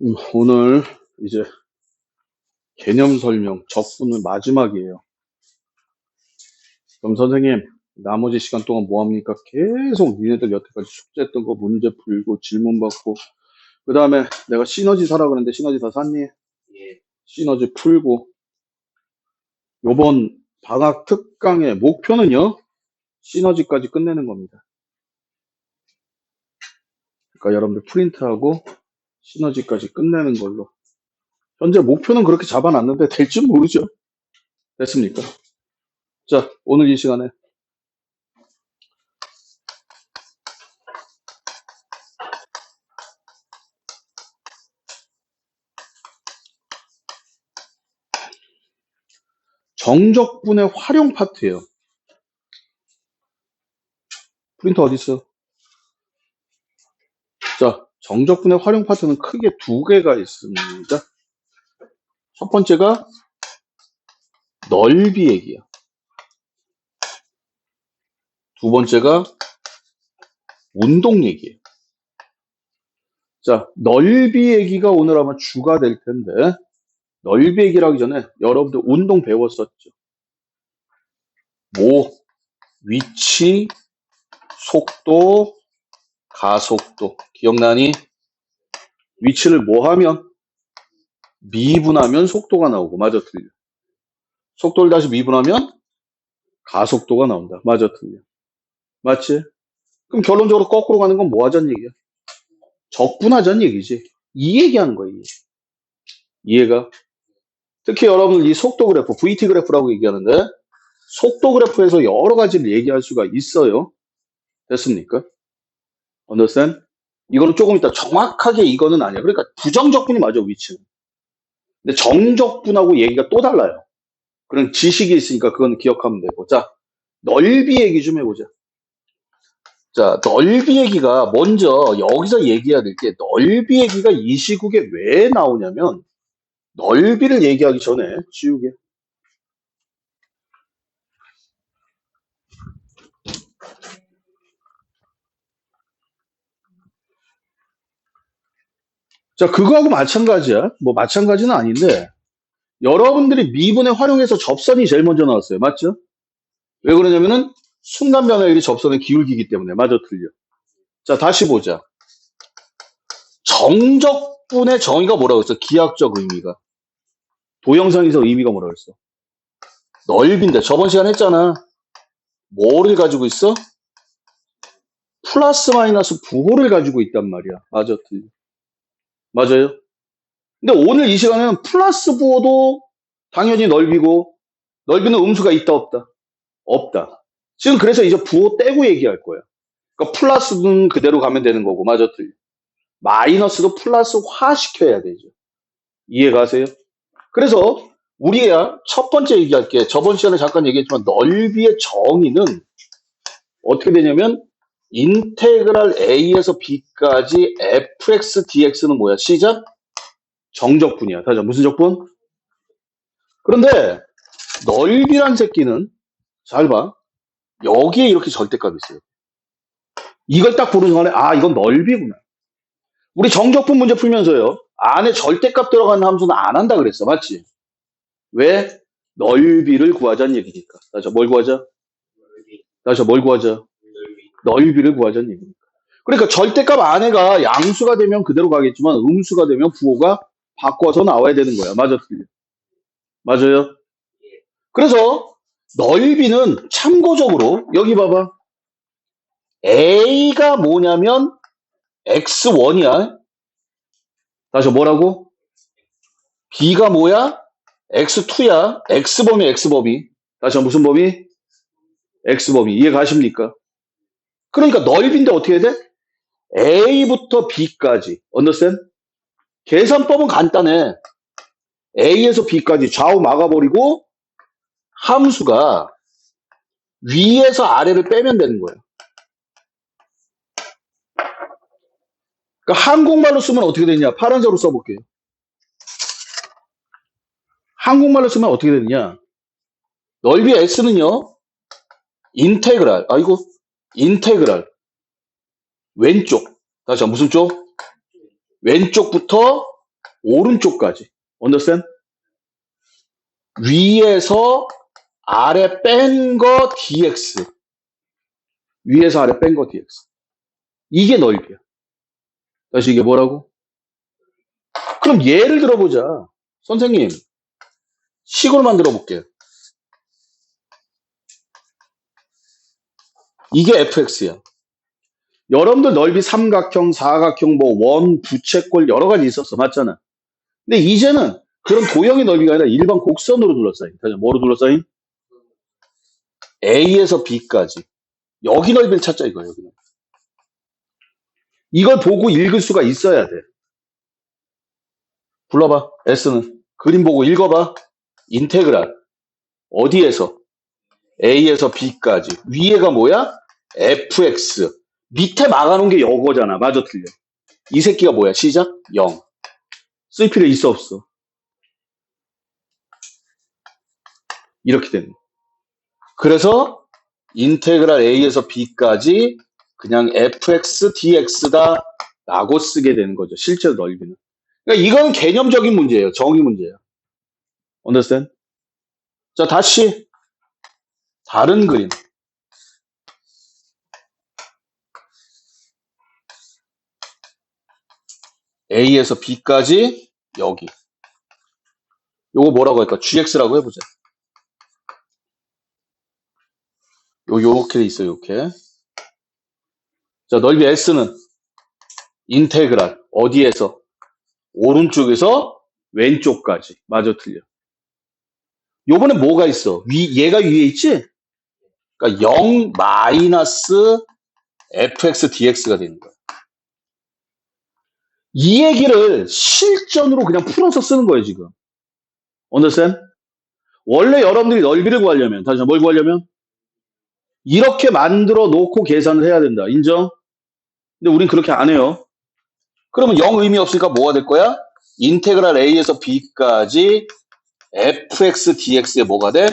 오늘 이제 개념 설명 적분은 마지막이에요. 그럼 선생님, 나머지 시간 동안 뭐 합니까? 계속 니네들 여태까지 숙제했던 거 문제 풀고 질문 받고, 그 다음에 내가 시너지 사라 그랬는데 시너지 다 샀니? 예. 시너지 풀고, 요번 방학 특강의 목표는요, 시너지까지 끝내는 겁니다. 그러니까 여러분들 프린트하고 시너지까지 끝내는 걸로. 현재 목표는 그렇게 잡아놨는데 될지 모르죠. 됐습니까? 자, 오늘 이 시간에 정적분의 활용 파트예요. 프린터 어디 있어? 자, 정적분의 활용 파트는 크게 두 개가 있습니다. 첫 번째가 넓이 얘기야. 두 번째가 운동 얘기예요. 자, 넓이 얘기가 오늘 아마 주가 될 텐데, 넓이 얘기를 하기 전에 여러분들 운동 배웠었죠? 뭐, 위치, 속도, 가속도. 기억나니? 위치를 뭐 하면? 미분하면 속도가 나오고, 맞아, 틀려. 속도를 다시 미분하면 가속도가 나온다. 맞아, 틀려. 맞지? 그럼 결론적으로 거꾸로 가는 건 뭐 하자는 얘기야? 적분하자는 얘기지. 이 얘기하는 거야, 이해. 이해가? 특히 여러분 이 속도 그래프, VT 그래프라고 얘기하는데, 속도 그래프에서 여러 가지를 얘기할 수가 있어요. 됐습니까? understand? 이거는 조금 이따 정확하게 이거는 아니야. 그러니까 부정적분이 맞아, 위치는. 근데 정적분하고 얘기가 또 달라요. 그런 지식이 있으니까 그건 기억하면 되고. 자, 넓이 얘기 좀 해보자. 자, 넓이 얘기가 먼저 여기서 얘기해야 될 게 넓이 얘기가 이 시국에 왜 나오냐면 넓이를 얘기하기 전에 지우개. 자, 그거하고 마찬가지야. 뭐 마찬가지는 아닌데 여러분들이 미분에 활용해서 접선이 제일 먼저 나왔어요. 맞죠? 왜 그러냐면은 순간 변화율이 접선을 기울기기 때문에. 맞아, 틀려. 자, 다시 보자. 정적분의 정의가 뭐라고 했어? 기하학적 의미가. 도형상에서 의미가 뭐라고 했어? 넓인데 저번 시간 했잖아. 뭐를 가지고 있어? 플러스 마이너스 부호를 가지고 있단 말이야. 맞아, 틀려. 맞아요? 근데 오늘 이 시간에는 플러스 부호도 당연히 넓이고 넓이는 음수가 있다 없다? 없다. 지금 그래서 이제 부호 떼고 얘기할 거야. 그러니까 플러스는 그대로 가면 되는 거고. 맞아, 틀려. 마이너스도 플러스화 시켜야 되죠. 이해가세요? 그래서 우리가 첫 번째 얘기할게. 저번 시간에 잠깐 얘기했지만 넓이의 정의는 어떻게 되냐면 인테그랄 a에서 b까지 fx dx는 뭐야? 시작? 정적분이야. 다시 무슨 적분? 그런데 넓이란 새끼는 잘 봐. 여기에 이렇게 절대값이 있어요. 이걸 딱 보는 순간에 아 이건 넓이구나. 우리 정적분 문제 풀면서요. 안에 절대값 들어가는 함수는 안 한다 그랬어. 맞지? 왜? 넓이를 구하자는 얘기니까. 다시 뭘 구하자? 넓이. 다시 뭘 구하자? 넓이. 넓이를 구하자는 얘기니까. 그러니까 절대값 안에가 양수가 되면 그대로 가겠지만 음수가 되면 부호가 바꿔서 나와야 되는 거야. 맞아, 틀려. 맞아요? 예. 그래서 넓이는 참고적으로 여기 봐봐. A가 뭐냐면 X1이야. 다시 뭐라고? B가 뭐야? X2야. X범위, X범위. 다시 무슨 범위? X범위. 이해 가십니까? 그러니까 넓이인데 어떻게 해야 돼? A부터 B까지. understand? 계산법은 간단해. A에서 B까지 좌우 막아버리고 함수가 위에서 아래를 빼면 되는 거예요. 그러니까 한국말로 쓰면 어떻게 되냐? 파란색으로 써볼게요. 한국말로 쓰면 어떻게 되느냐? 넓이 S는요, 인테그랄, 아이고, 인테그랄. 왼쪽. 다시 무슨 쪽? 왼쪽부터 오른쪽까지. understand? 위에서 아래 뺀 거 dx. 위에서 아래 뺀 거 dx. 이게 넓이야. 다시 이게 뭐라고? 그럼 예를 들어보자. 선생님, 식으로 만들어 볼게요. 이게 fx야. 여러분들 넓이 삼각형, 사각형, 뭐 원, 부채꼴 여러 가지 있었어. 맞잖아. 근데 이제는 그런 도형의 넓이가 아니라 일반 곡선으로 둘러싸인. 뭐로 둘러싸인? A에서 B까지. 여기 넓이를 찾자 이거예요. 여기. 이걸 보고 읽을 수가 있어야 돼. 불러봐. S는. 그림 보고 읽어봐. 인테그랄. 어디에서? A에서 B까지. 위에가 뭐야? fx. 밑에 막아놓은 게 이거잖아. 맞아, 틀려. 이 새끼가 뭐야? 시작? 0. 쓸 필요 있어, 없어? 이렇게 되는 거야. 그래서 인테그랄 A에서 B까지 그냥 fx dx다 라고 쓰게 되는 거죠. 실제 넓이는. 그러니까 이건 개념적인 문제예요. 정의 문제예요. understand? 자, 다시 다른 그림. A에서 B까지 여기. 요거 뭐라고 할까? gx라고 해보자. 요렇게 돼 있어요. 요렇게. 자, 넓이 S는 인테그랄 어디에서? 오른쪽에서 왼쪽까지. 맞아, 틀려. 요번에 뭐가 있어? 얘가 위에 있지? 그러니까 0 마이너스 fx dx가 되는 거야. 이 얘기를 실전으로 그냥 풀어서 쓰는 거예요, 지금. understand? 원래 여러분들이 넓이를 구하려면, 다시 뭘 구하려면? 이렇게 만들어 놓고 계산을 해야 된다. 인정? 근데 우린 그렇게 안 해요. 그러면 0 의미 없으니까 뭐가 될 거야? 인테그랄 A에서 B까지 fx dx에 뭐가 돼?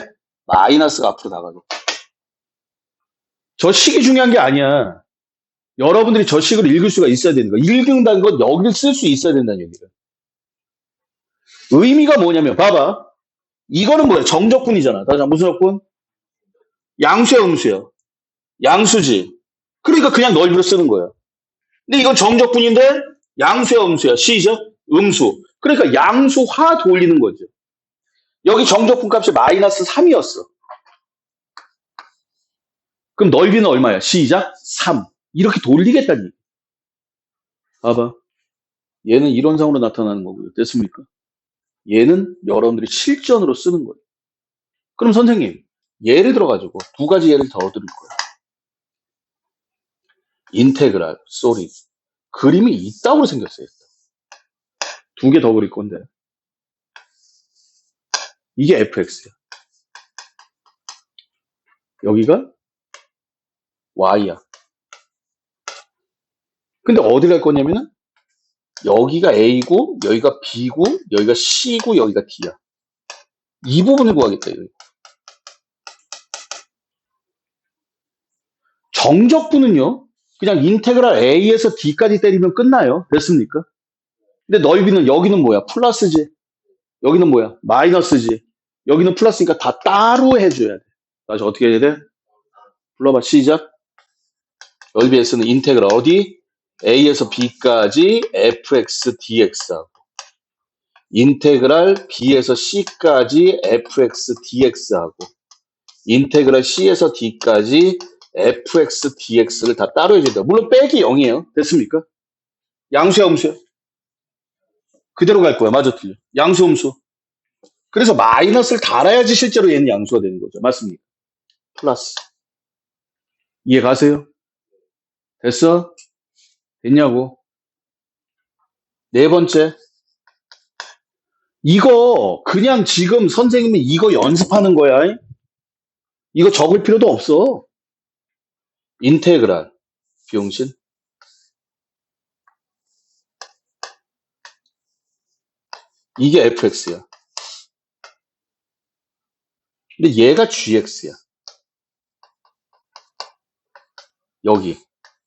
마이너스가 앞으로 나가죠. 저 식이 중요한 게 아니야. 여러분들이 저 식을 읽을 수가 있어야 되는 거야. 읽는다는 건 여기를 쓸 수 있어야 된다는 얘기를. 의미가 뭐냐면 봐봐. 이거는 뭐야? 정적분이잖아. 다시 무슨 적분? 양수야, 음수야? 양수지. 그러니까 그냥 넓이로 쓰는 거야. 근데 이건 정적분인데 양수야, 음수야? 시죠? 음수. 그러니까 양수화 돌리는 거죠. 여기 정적분 값이 마이너스 3이었어. 그럼 넓이는 얼마야? 시작? 3. 이렇게 돌리겠다니. 봐봐. 얘는 이론상으로 나타나는 거고요. 됐습니까? 얘는 여러분들이 실전으로 쓰는 거예요. 그럼 선생님, 예를 들어가지고 두 가지 예를 더 드릴 거예요. 인테그랄, 쏘리. 그림이 이따구로 생겼어요. 두 개 더 그릴 건데. 이게 fx야. 여기가 y야. 근데 어디 갈 거냐면은 여기가 a고 여기가 b고 여기가 c고 여기가 d야. 이 부분을 구하겠다. 여기. 정적분은요. 그냥 인테그랄 a에서 d까지 때리면 끝나요. 됐습니까? 근데 넓이는 여기는 뭐야? 플러스지. 여기는 뭐야? 마이너스지. 여기는 플러스니까 다 따로 해줘야 돼. 다시 어떻게 해야 돼? 불러봐. 시작. 넓이 S는 인테그랄 어디? A에서 B까지 fx dx하고 인테그랄 B에서 C까지 fx dx하고 인테그랄 C에서 D까지 fx dx를 다 따로 해줘야 돼. 물론 빼기 0이에요. 됐습니까? 양수야, 음수야? 그대로 갈 거야. 맞아, 틀려. 양수, 음수. 그래서 마이너스를 달아야지 실제로 얘는 양수가 되는 거죠. 맞습니까? 플러스. 이해 가세요? 됐어? 됐냐고? 네 번째. 이거 그냥 지금 선생님이 이거 연습하는 거야. 이거 적을 필요도 없어. 인테그랄. 비용신. 이게 fx야. 근데 얘가 gx야. 여기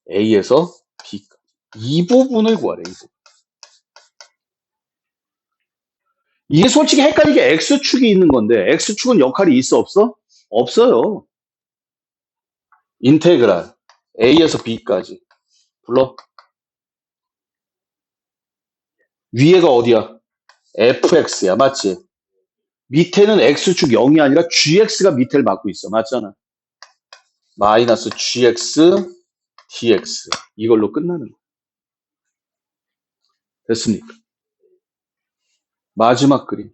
a에서 b까지. 이 부분을 구하래. 이 부분. 이게 솔직히 헷갈리게 X축이 있는 건데 X축은 역할이 있어 없어? 없어요. 인테그랄 A에서 B까지 불러. 위에가 어디야? fx야 맞지? 밑에는 X축 0이 아니라 gx가 밑에를 맡고 있어 맞잖아. 마이너스 gx dx 이걸로 끝나는 거. 됐습니까? 마지막 그림.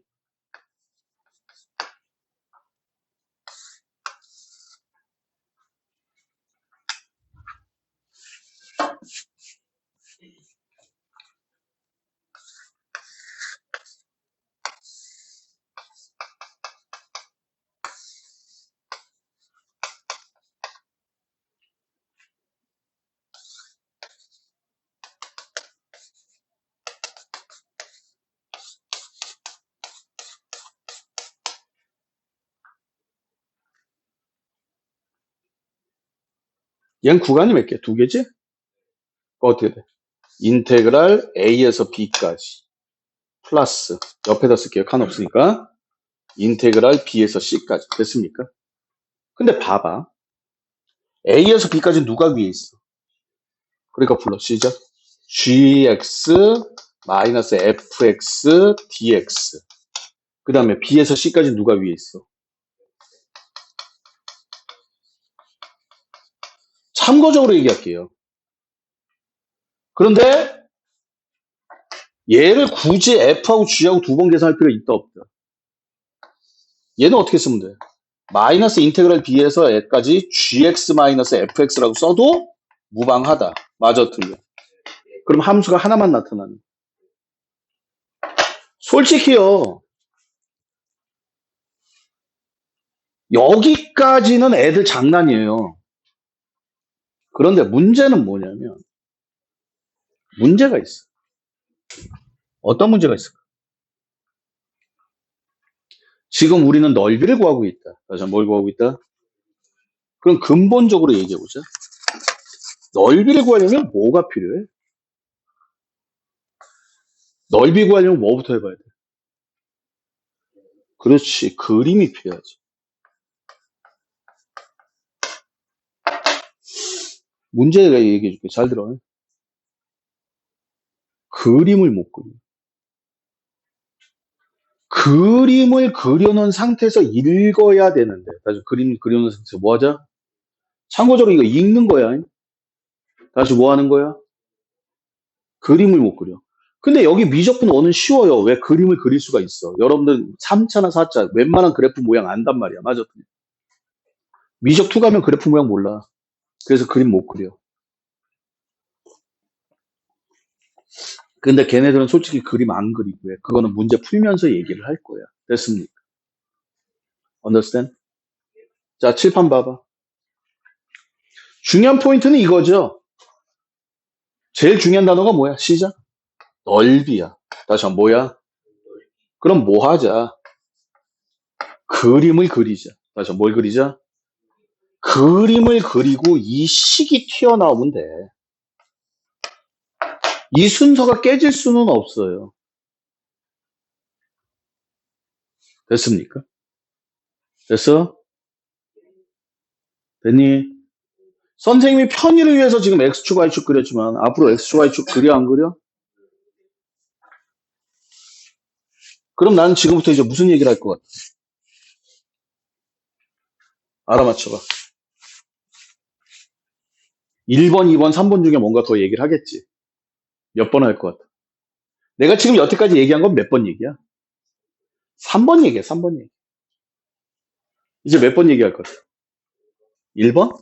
얘는 구간이 몇 개? 두 개지? 어떻게 돼? 인테그랄 A에서 B까지 플러스 옆에다 쓸게요. 칸 없으니까 인테그랄 B에서 C까지 됐습니까? 근데 봐봐. A에서 B까지 누가 위에 있어? 그러니까 불러 시작. gx 마이너스 fx dx 그 다음에 B에서 C까지 누가 위에 있어? 참고적으로 얘기할게요. 그런데 얘를 굳이 F하고 G하고 두 번 계산할 필요가 있다 없다. 얘는 어떻게 쓰면 돼? 마이너스 인테그랄 B에서 A까지 gx 마이너스 fx라고 써도 무방하다. 맞아 틀려. 그럼 함수가 하나만 나타나는. 솔직히요. 여기까지는 애들 장난이에요. 그런데 문제는 뭐냐면 문제가 있어. 어떤 문제가 있을까? 지금 우리는 넓이를 구하고 있다. 다시 한번 뭘 구하고 있다? 그럼 근본적으로 얘기해보자. 넓이를 구하려면 뭐가 필요해? 넓이 구하려면 뭐부터 해봐야 돼? 그렇지. 그림이 필요하지. 문제가 얘기해줄게. 잘 들어. 그림을 못 그려. 그림을 그려놓은 상태에서 읽어야 되는데. 다시 그림 그려놓은 상태에서 뭐 하자? 참고적으로 이거 읽는 거야. 다시 뭐 하는 거야? 그림을 못 그려. 근데 여기 미적분 원은 쉬워요. 왜 그림을 그릴 수가 있어? 여러분들 3차나 4차 웬만한 그래프 모양 안단 말이야. 맞아. 미적 2 가면 그래프 모양 몰라. 그래서 그림 못 그려. 근데 걔네들은 솔직히 그림 안 그리고 해. 그거는 문제 풀면서 얘기를 할 거야. 됐습니까? Understand? 자, 칠판 봐봐. 중요한 포인트는 이거죠. 제일 중요한 단어가 뭐야? 시작. 넓이야. 다시 한번 뭐야? 그럼 뭐 하자? 그림을 그리자. 다시 한번 뭘 그리자? 그림을 그리고 이 식이 튀어나오면 돼. 이 순서가 깨질 수는 없어요. 됐습니까? 됐어? 됐니? 선생님이 편의를 위해서 지금 X축, Y축 그렸지만 앞으로 X축, Y축 그려 안 그려? 그럼 나는 지금부터 이제 무슨 얘기를 할 것 같아? 알아맞혀봐. 1번, 2번, 3번 중에 뭔가 더 얘기를 하겠지. 몇 번 할 것 같아? 내가 지금 여태까지 얘기한 건 몇 번 얘기야? 3번 얘기야, 3번 얘기. 이제 몇 번 얘기할 것 같아? 1번?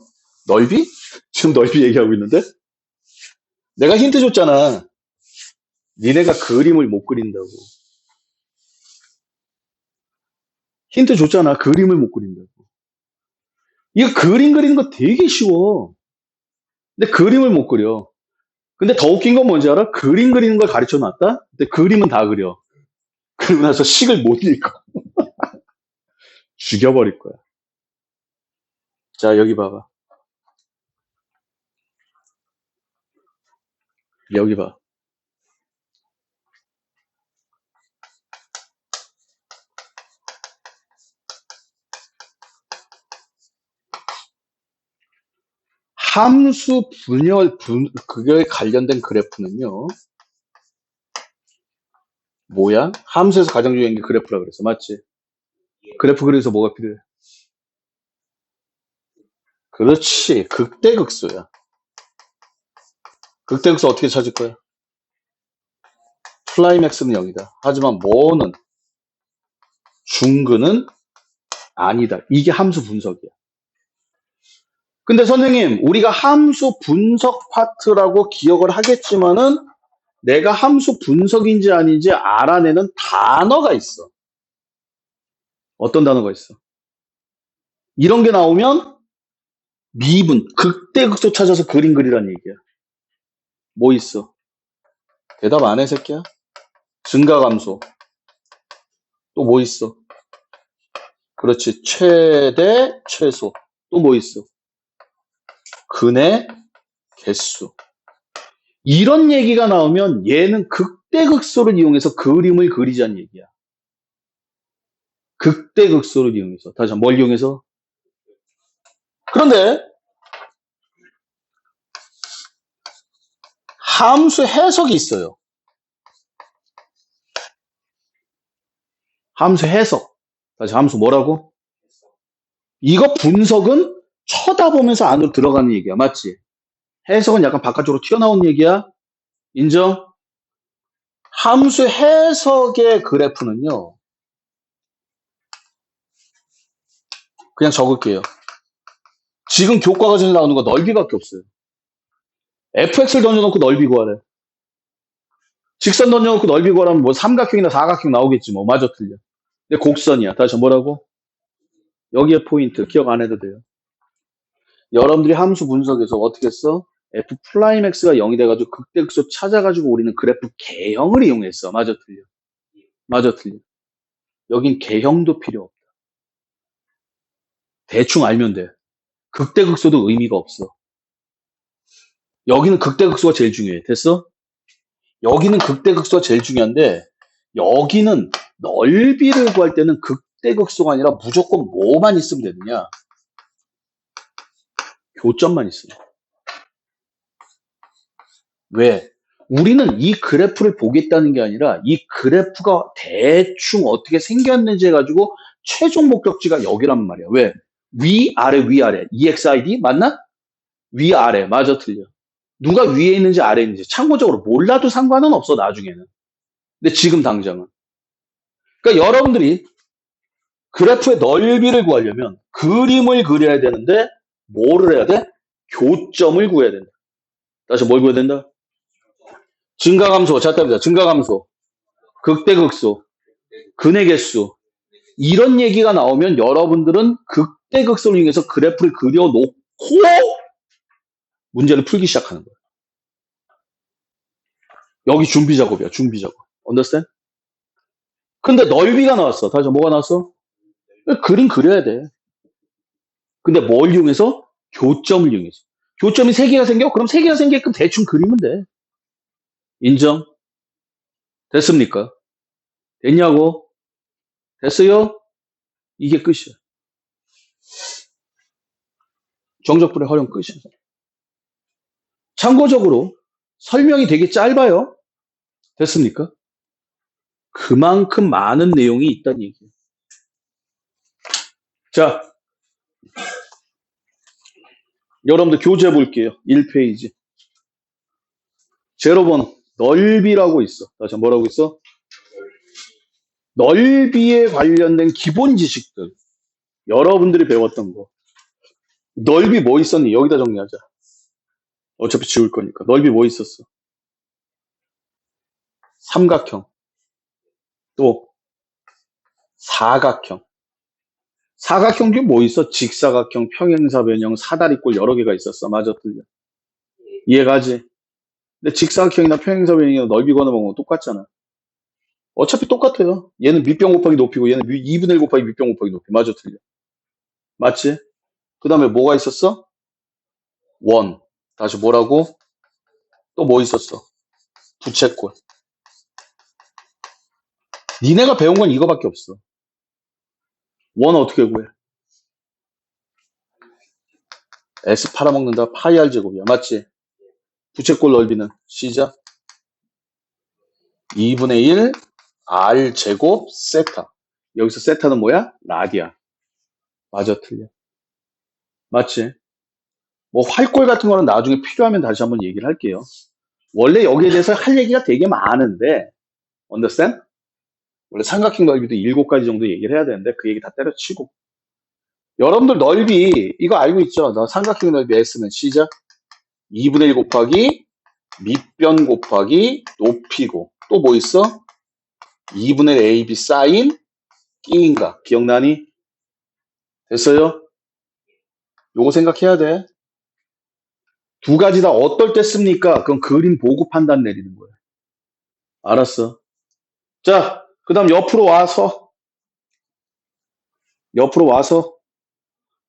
넓이? 지금 넓이 얘기하고 있는데? 내가 힌트 줬잖아. 니네가 그림을 못 그린다고. 힌트 줬잖아. 그림을 못 그린다고. 이거 그림 그리는 거 되게 쉬워. 근데 그림을 못 그려. 근데 더 웃긴 건 뭔지 알아? 그림 그리는 걸 가르쳐 놨다? 근데 그림은 다 그려. 그리고 나서 식을 못 읽어. 죽여버릴 거야. 자, 여기 봐봐. 여기 봐. 함수 그거에 관련된 그래프는요, 뭐야? 함수에서 가장 중요한 게 그래프라 그랬어. 맞지? 그래프 그려서 뭐가 필요해? 그렇지. 극대극소야. 극대극소 어떻게 찾을 거야? 플라이맥스는 0이다. 하지만 뭐는 중근은 아니다. 이게 함수 분석이야. 근데 선생님, 우리가 함수 분석 파트라고 기억을 하겠지만은 내가 함수 분석인지 아닌지 알아내는 단어가 있어. 어떤 단어가 있어? 이런 게 나오면 미분, 극대극소 찾아서 그림 그리란 얘기야. 뭐 있어? 대답 안 해, 새끼야? 증가감소. 또 뭐 있어? 그렇지. 최대, 최소. 또 뭐 있어? 근의 개수. 이런 얘기가 나오면 얘는 극대극소를 이용해서 그림을 그리자는 얘기야. 극대극소를 이용해서. 다시 한번 뭘 이용해서? 그런데 함수 해석이 있어요. 함수 해석. 다시 함수 뭐라고? 이거 분석은 쳐다보면서 안으로 들어가는 얘기야. 맞지? 해석은 약간 바깥쪽으로 튀어나온 얘기야. 인정? 함수 해석의 그래프는요. 그냥 적을게요. 지금 교과 과정에 나오는 거 넓이밖에 없어요. fx를 던져놓고 넓이 구하래. 직선 던져놓고 넓이 구하라면 뭐 삼각형이나 사각형 나오겠지 뭐. 맞아 틀려. 근데 곡선이야. 다시 뭐라고? 여기에 포인트. 기억 안 해도 돼요. 여러분들이 함수 분석에서 어떻게 써? f 프라임 x가 0이 돼가지고 극대극소 찾아가지고 우리는 그래프 개형을 이용했어. 맞아 틀려. 맞아 틀려. 여긴 개형도 필요 없다. 대충 알면 돼. 극대극소도 의미가 없어. 여기는 극대극소가 제일 중요해. 됐어? 여기는 극대극소가 제일 중요한데 여기는 넓이를 구할 때는 극대극소가 아니라 무조건 뭐만 있으면 되느냐? 교점만 있으면. 왜? 우리는 이 그래프를 보겠다는 게 아니라 이 그래프가 대충 어떻게 생겼는지 해가지고 최종 목적지가 여기란 말이야. 왜? 위아래 위아래 EXID 맞나? 위아래 맞아 틀려. 누가 위에 있는지 아래에 있는지 참고적으로 몰라도 상관은 없어 나중에는. 근데 지금 당장은. 그러니까 여러분들이 그래프의 넓이를 구하려면 그림을 그려야 되는데 뭐를 해야 돼? 교점을 구해야 된다. 다시 뭘 구해야 된다? 증가감소, 잣답니다. 증가감소, 극대극소, 근의 개수. 이런 얘기가 나오면 여러분들은 극대극소를 이용해서 그래프를 그려놓고 문제를 풀기 시작하는 거예요. 여기 준비 작업이야, 준비 작업. understand? 근데 넓이가 나왔어. 다시 뭐가 나왔어? 그림 그려야 돼. 근데 뭘 이용해서? 교점을 이용해서. 교점이 3개가 생겨? 그럼 3개가 생기게끔 대충 그리면 돼. 인정? 됐습니까? 됐냐고? 됐어요? 이게 끝이야. 정적분의 활용 끝이야. 참고적으로 설명이 되게 짧아요. 됐습니까? 그만큼 많은 내용이 있다는 얘기예요. 자, 여러분들 교재 볼게요. 1페이지. 제로번 넓이라고 있어. 다시 뭐라고 있어? 넓이에 관련된 기본 지식들. 여러분들이 배웠던 거. 넓이 뭐 있었니? 여기다 정리하자. 어차피 지울 거니까. 넓이 뭐 있었어? 삼각형. 또 사각형. 사각형 중에 뭐 있어? 직사각형, 평행사변형, 사다리꼴 여러 개가 있었어. 맞아, 틀려. 이해가지? 근데 직사각형이나 평행사변형이나 넓이 구하는 방법은 똑같잖아. 어차피 똑같아요. 얘는 밑변 곱하기 높이고 얘는 2분의 1 곱하기 밑변 곱하기 높이. 맞아, 틀려. 맞지? 그 다음에 뭐가 있었어? 원. 다시 뭐라고? 또 뭐 있었어? 부채꼴. 니네가 배운 건 이거밖에 없어. 원 어떻게 구해? S 팔아먹는다. 파이 R 제곱이야. 맞지? 부채꼴 넓이는 시작. 2분의 1 R 제곱 세타. 여기서 세타는 뭐야? 라디안. 맞아, 틀려. 맞지? 뭐 활골 같은 거는 나중에 필요하면 다시 한번 얘기를 할게요. 원래 여기에 대해서 할 얘기가 되게 많은데, understand? 원래 삼각형 넓이도 7가지 정도 얘기를 해야 되는데 그 얘기 다 때려치고. 여러분들 넓이 이거 알고 있죠? 나 삼각형 넓이 S는 시작. 2분의 1 곱하기 밑변 곱하기 높이고 또 뭐 있어? 2분의 1 AB 사인 끼인가? 기억나니? 됐어요? 요거 생각해야 돼. 두 가지 다 어떨 때 씁니까? 그건 그림 보고 판단 내리는 거야. 알았어. 자, 그 다음 옆으로 와서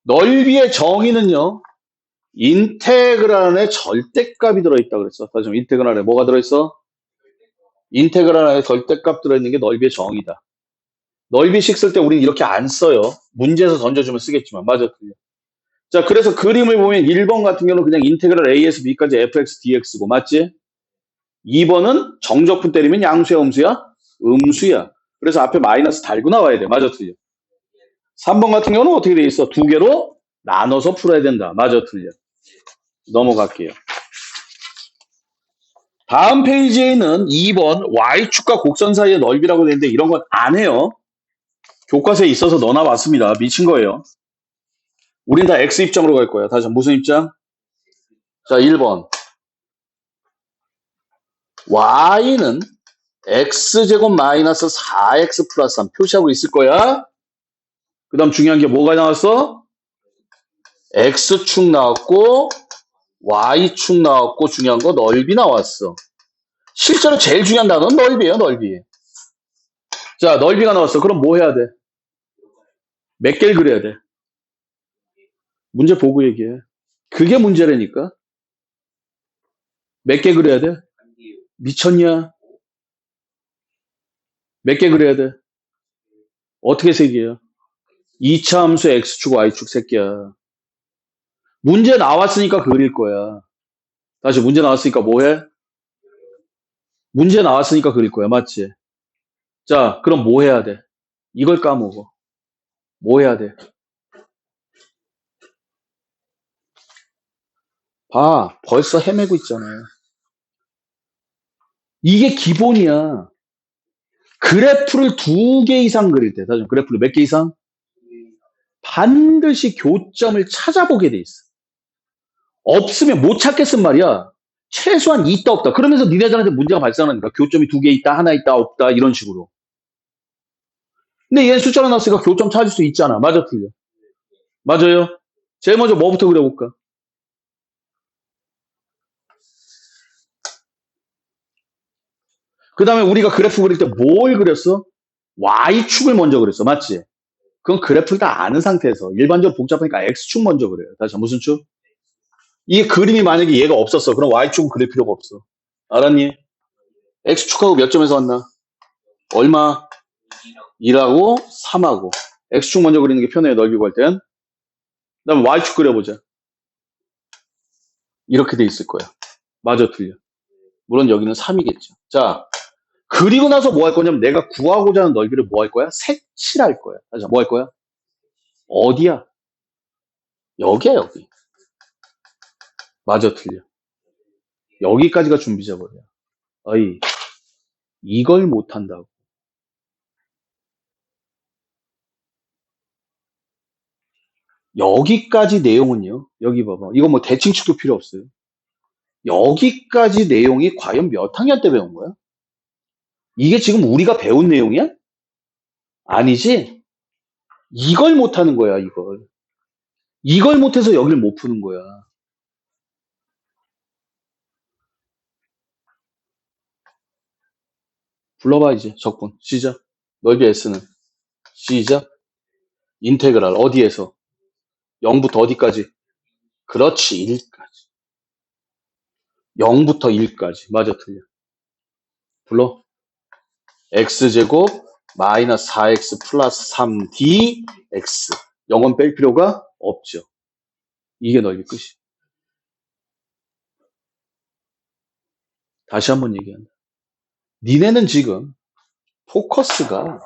넓이의 정의는요. 인테그랄 안에 절대값이 들어있다 그랬어. 다시 한번 인테그랄 안에 뭐가 들어있어? 인테그랄 안에 절대값 들어있는 게 넓이의 정의다. 넓이식 쓸 때 우리는 이렇게 안 써요. 문제에서 던져주면 쓰겠지만. 맞아. 자, 그래서 그림을 보면 1번 같은 경우는 그냥 인테그랄 A에서 B까지 fx dx고 맞지? 2번은 정적분 때리면 양수야 음수야? 음수야. 그래서 앞에 마이너스 달고 나와야 돼. 맞아 틀려. 3번 같은 경우는 어떻게 돼 있어? 두 개로 나눠서 풀어야 된다. 맞아 틀려. 넘어갈게요. 다음 페이지에 있는 2번 Y축과 곡선 사이의 넓이라고 되는데 이런 건 안 해요. 교과서에 있어서 넣어놔봤습니다. 미친 거예요. 우린 다 X 입장으로 갈 거야. 다시 무슨 입장? 자, 1번. Y는 X제곱 마이너스 4X 플러스 3 표시하고 있을 거야. 그 다음 중요한 게 뭐가 나왔어? X축 나왔고 Y축 나왔고 중요한 거 넓이 나왔어. 실제로 제일 중요한 단어는 넓이에요. 넓이. 자, 넓이가 나왔어. 그럼 뭐 해야 돼? 몇 개를 그려야 돼? 문제 보고 얘기해. 그게 문제라니까. 몇 개 그려야 돼? 미쳤냐? 몇 개 그려야 돼? 어떻게 세 개야? 2차 함수 X축, Y축 세 개야. 문제 나왔으니까 그릴 거야. 다시 문제 나왔으니까 뭐 해? 문제 나왔으니까 그릴 거야. 맞지? 자, 그럼 뭐 해야 돼? 이걸 까먹어. 뭐 해야 돼? 봐, 벌써 헤매고 있잖아요. 이게 기본이야. 그래프를 2개 이상 그릴 때, 다시 그래프를 몇 개 이상? 반드시 교점을 찾아보게 돼 있어. 없으면 못 찾겠단 말이야. 최소한 있다 없다. 그러면서 니네들한테 문제가 발생하니까 교점이 2개 있다, 하나 있다, 없다 이런 식으로. 근데 얘 숫자가 나왔으니까 교점 찾을 수 있잖아. 맞아, 틀려? 맞아요? 제일 먼저 뭐부터 그려볼까? 그 다음에 우리가 그래프 그릴 때 뭘 그렸어? Y축을 먼저 그렸어. 맞지? 그건 그래프를 다 아는 상태에서 일반적으로 복잡하니까 X축 먼저 그려요. 다시 무슨 축? 이 그림이 만약에 얘가 없었어. 그럼 Y축은 그릴 필요가 없어. 알았니? X축하고 몇 점에서 왔나? 얼마? 2하고 3하고. X축 먼저 그리는 게 편해요. 넓이 구할 땐. 그 다음에 Y축 그려보자. 이렇게 돼 있을 거야. 맞아, 틀려. 물론 여기는 3이겠죠. 자, 그리고 나서 뭐 할 거냐면 내가 구하고자 하는 넓이를 뭐 할 거야? 색칠할 거야. 다시 뭐 할 거야? 어디야? 여기야, 여기. 맞아, 틀려. 여기까지가 준비 작업이야. 어이, 이걸 못한다고. 여기까지 내용은요. 여기 봐봐. 이거 뭐 대칭축도 필요 없어요. 여기까지 내용이 과연 몇 학년 때 배운 거야? 이게 지금 우리가 배운 내용이야? 아니지? 이걸 못하는 거야, 이걸. 이걸 못해서 여기를 못 푸는 거야. 불러봐, 이제. 적분. 시작. 넓이 S는. 시작. 인테그랄. 어디에서? 0부터 어디까지? 그렇지, 1까지. 0부터 1까지. 맞아, 틀려. 불러. X제곱 마이너스 4X 플러스 3DX. 0은 뺄 필요가 없죠. 이게 넓이 끝이. 다시 한번 얘기한다. 니네는 지금 포커스가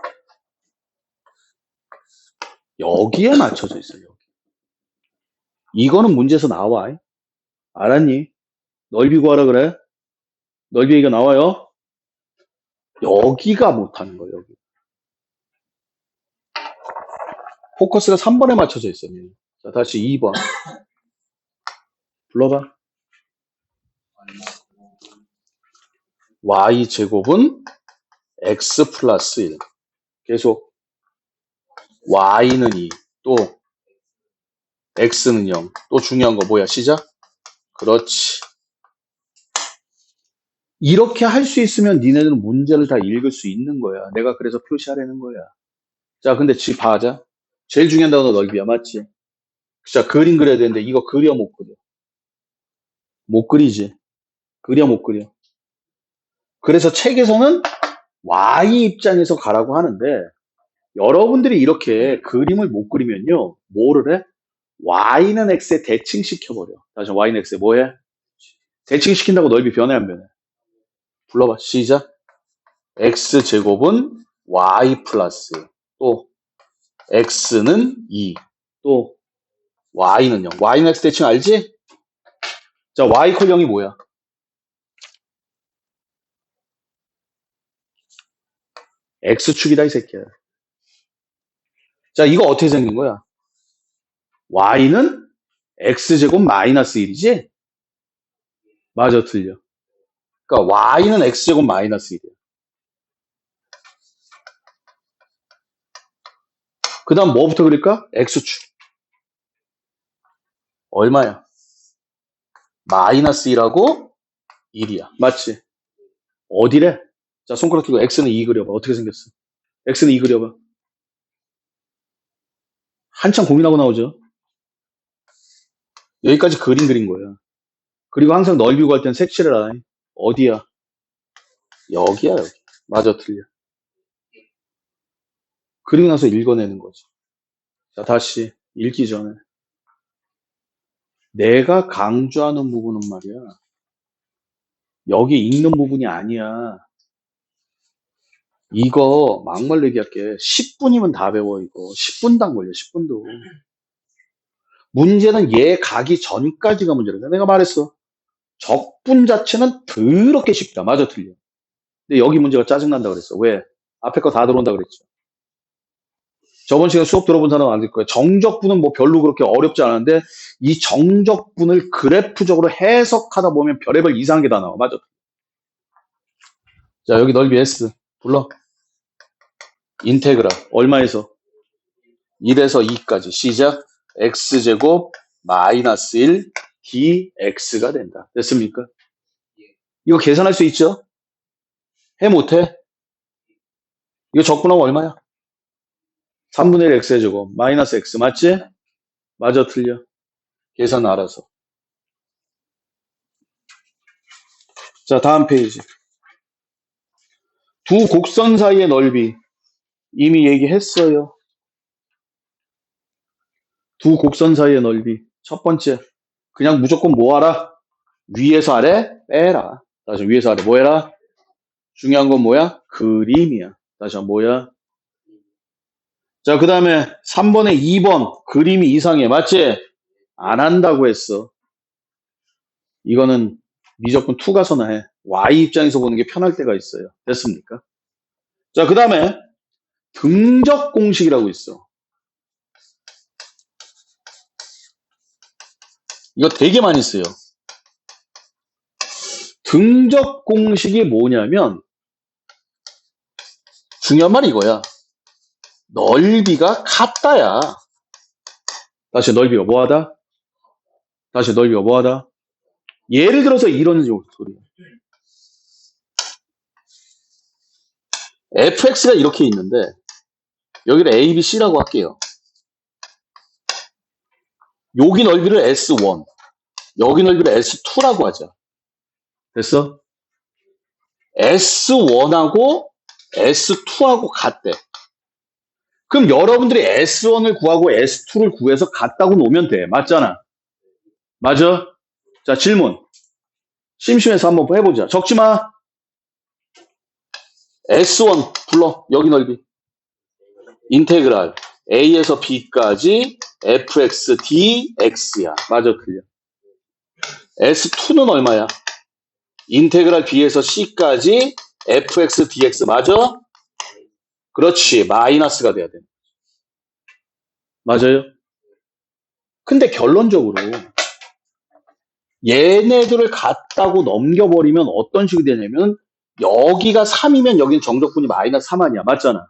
여기에 맞춰져 있어요. 여기. 이거는 문제에서 나와. 알았니? 넓이 구하라 그래. 넓이 얘기가 나와요. 여기가 못하는 거예요. 여기. 포커스가 3번에 맞춰져 있어요. 자, 다시 2번. 불러봐. y제곱은 x 플러스 1. 계속. y는 2. 또 x는 0. 또 중요한 거 뭐야? 시작. 그렇지. 이렇게 할 수 있으면 니네는 문제를 다 읽을 수 있는 거야. 내가 그래서 표시하라는 거야. 자, 근데 봐자. 제일 중요한 단어가 넓이야. 맞지? 자, 그림 그려야 되는데 이거 그려 못 그려? 못 그리지. 그려 못 그려. 그래서 책에서는 y 입장에서 가라고 하는데 여러분들이 이렇게 그림을 못 그리면요. 뭐를 해? y는 x에 대칭시켜버려. 다시 y는 x에 뭐해? 대칭시킨다고 넓이 변해 안 변해? 불러봐. 시작. x제곱은 y 플러스 또 x는 2. 또 y는 0. y는 x 대칭 알지? 자, y 콜 0이 뭐야? x축이다 이 새끼야. 자, 이거 어떻게 생긴 거야? y는 x제곱 마이너스 1이지? 맞아, 틀려. 그러니까 y는 x제곱 마이너스 1이야. 그 다음 뭐부터 그릴까? x축. 얼마야? 마이너스 1하고 1이야. 맞지? 어디래? 자, 손가락 들고 x는 2 그려봐. 어떻게 생겼어? x는 2 그려봐. 한참 고민하고 나오죠? 여기까지 그림 그린 거야. 그리고 항상 넓이 구할 땐 색칠을 하라. 어디야? 여기야, 여기. 맞아, 틀려. 그리고 나서 읽어내는 거지. 자, 다시 읽기 전에. 내가 강조하는 부분은 말이야. 여기 읽는 부분이 아니야. 이거 막말로 얘기할게. 10분이면 다 배워, 이거. 10분도 안 걸려, 10분도. 문제는 얘 가기 전까지가 문제다. 내가 말했어. 적분 자체는 더럽게 쉽다. 맞아, 틀려. 근데 여기 문제가 짜증난다 그랬어. 왜? 앞에 거 다 들어온다 그랬죠. 저번 시간에 수업 들어본 사람 안 될 거예요. 정적분은 뭐 별로 그렇게 어렵지 않은데 이 정적분을 그래프적으로 해석하다 보면 별의별 이상한 게 다 나와. 맞아. 자, 여기 넓이 S. 불러. 인테그랄. 얼마에서? 1에서 2까지. 시작. x제곱 마이너스 1 dx가 된다. 됐습니까? 이거 계산할 수 있죠? 해 못해? 이거 적분하면 얼마야? 3분의 1 x의 제곱 마이너스 x 맞지? 맞아 틀려? 계산 알아서. 자, 다음 페이지. 두 곡선 사이의 넓이 이미 얘기했어요. 두 곡선 사이의 넓이. 첫 번째, 그냥 무조건 뭐 하라? 위에서 아래 빼라. 다시 위에서 아래 뭐 해라? 중요한 건 뭐야? 그림이야. 다시 한번 뭐야? 자, 그 다음에 3번에 2번 그림이 이상해. 맞지? 안 한다고 했어. 이거는 미적분 2 가서나 해. Y 입장에서 보는 게 편할 때가 있어요. 됐습니까? 자, 그 다음에 등적 공식이라고 있어. 이거 되게 많이 써요. 등적 공식이 뭐냐면 중요한 말이 이거야. 넓이가 같다야. 다시 넓이가 뭐하다? 다시 넓이가 뭐하다? 예를 들어서 이런 소리야. fx가 이렇게 있는데 여기를 a, b, c라고 할게요. 여기 넓이를 s1, 여기 넓이를 s2라고 하자. 됐어? s1하고 s2하고 같대. 그럼 여러분들이 s1을 구하고 s2를 구해서 같다고 놓으면 돼. 맞잖아. 맞아? 자, 질문. 심심해서 한번 해보자. 적지 마. S1 불러. 여기 넓이. 인테그랄 A에서 B까지 fx dx야. 맞아, 틀려. S2는 얼마야? 인테그랄 B에서 C까지 fx dx. 맞아? 그렇지. 마이너스가 돼야 돼. 맞아요? 근데 결론적으로 얘네들을 같다고 넘겨버리면 어떤 식이 되냐면 여기가 3이면 여기는 정적분이 마이너스 3 아니야. 맞잖아.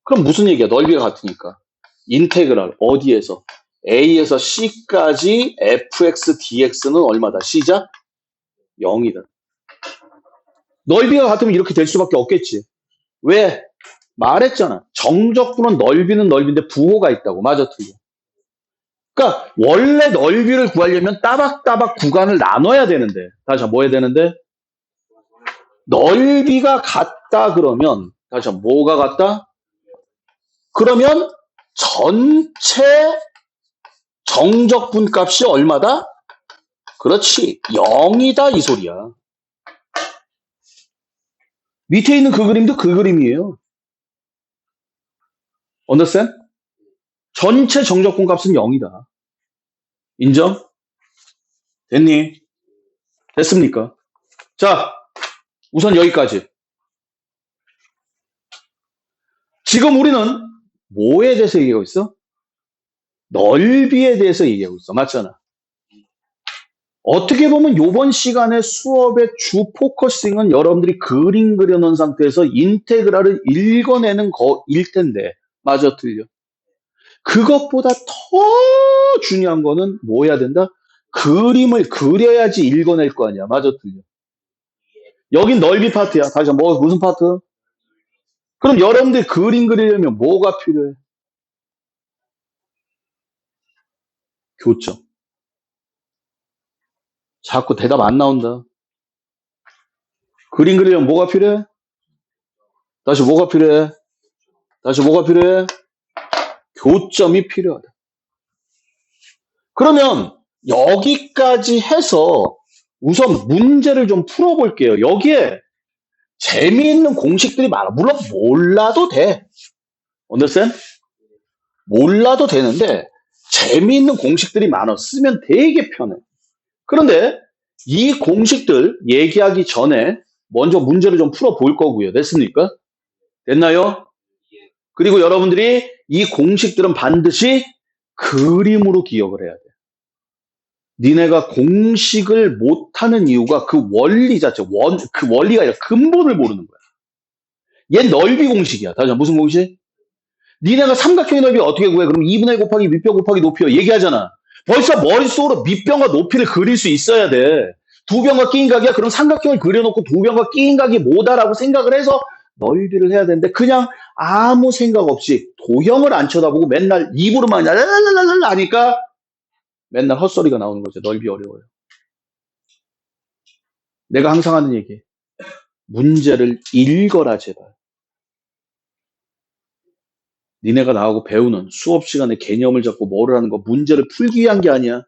그럼 무슨 얘기야? 넓이가 같으니까. 인테그랄 어디에서? A에서 C까지 fx dx는 얼마다? C자? 0이다. 넓이가 같으면 이렇게 될 수밖에 없겠지. 왜? 말했잖아. 정적분은 넓이는 넓이인데 부호가 있다고. 맞아, 틀려. 그러니까 원래 넓이를 구하려면 따박따박 구간을 나눠야 되는데. 다시 한번 뭐 해야 되는데? 넓이가 같다 그러면 다시 한번 뭐가 같다? 그러면 전체 정적분 값이 얼마다? 그렇지. 0이다 이 소리야. 밑에 있는 그 그림도 그 그림이에요. understand? 전체 정적분 값은 0이다. 인정? 됐니? 됐습니까? 자, 우선 여기까지. 지금 우리는 뭐에 대해서 얘기하고 있어? 넓이에 대해서 얘기하고 있어. 맞잖아. 어떻게 보면 이번 시간의 수업의 주 포커싱은 여러분들이 그림 그려놓은 상태에서 인테그랄을 읽어내는 거일 텐데. 맞아, 틀려. 그것보다 더 중요한 거는 뭐 해야 된다? 그림을 그려야지 읽어낼 거 아니야. 맞아, 틀려. 여긴 넓이 파트야. 다시 한번 뭐 무슨 파트? 그럼 여러분들이 그림 그리려면 뭐가 필요해? 교점. 자꾸 대답 안 나온다. 그림 그리려면 뭐가 필요해? 다시 뭐가 필요해? 다시 뭐가 필요해? 교점이 필요하다. 그러면 여기까지 해서 우선 문제를 좀 풀어볼게요. 여기에 재미있는 공식들이 많아. 물론 몰라도 돼. understand? 몰라도 되는데 재미있는 공식들이 많아. 쓰면 되게 편해. 그런데 이 공식들 얘기하기 전에 먼저 문제를 좀 풀어볼 거고요. 됐습니까? 됐나요? 그리고 여러분들이 이 공식들은 반드시 그림으로 기억을 해야 돼. 니네가 공식을 못하는 이유가 그 원리 자체, 그 원리가 아니라 근본을 모르는 거야. 얘 넓이 공식이야. 다시 무슨 공식? 니네가 삼각형의 넓이 어떻게 구해? 그럼 2분의 1 곱하기 밑변 곱하기 높이요. 얘기하잖아. 벌써 머릿속으로 밑변과 높이를 그릴 수 있어야 돼. 두 변과 끼인 각이야? 그럼 삼각형을 그려놓고 두 변과 끼인 각이 뭐다라고 생각을 해서 넓이를 해야 되는데 그냥 아무 생각 없이 도형을 안 쳐다보고 맨날 입으로만 랄랄랄랄 하니까 맨날 헛소리가 나오는 거죠. 넓이 어려워요. 내가 항상 하는 얘기. 문제를 읽어라 제발. 니네가 나하고 배우는 수업 시간에 개념을 잡고 뭐를 하는 거 문제를 풀기 위한 게 아니야.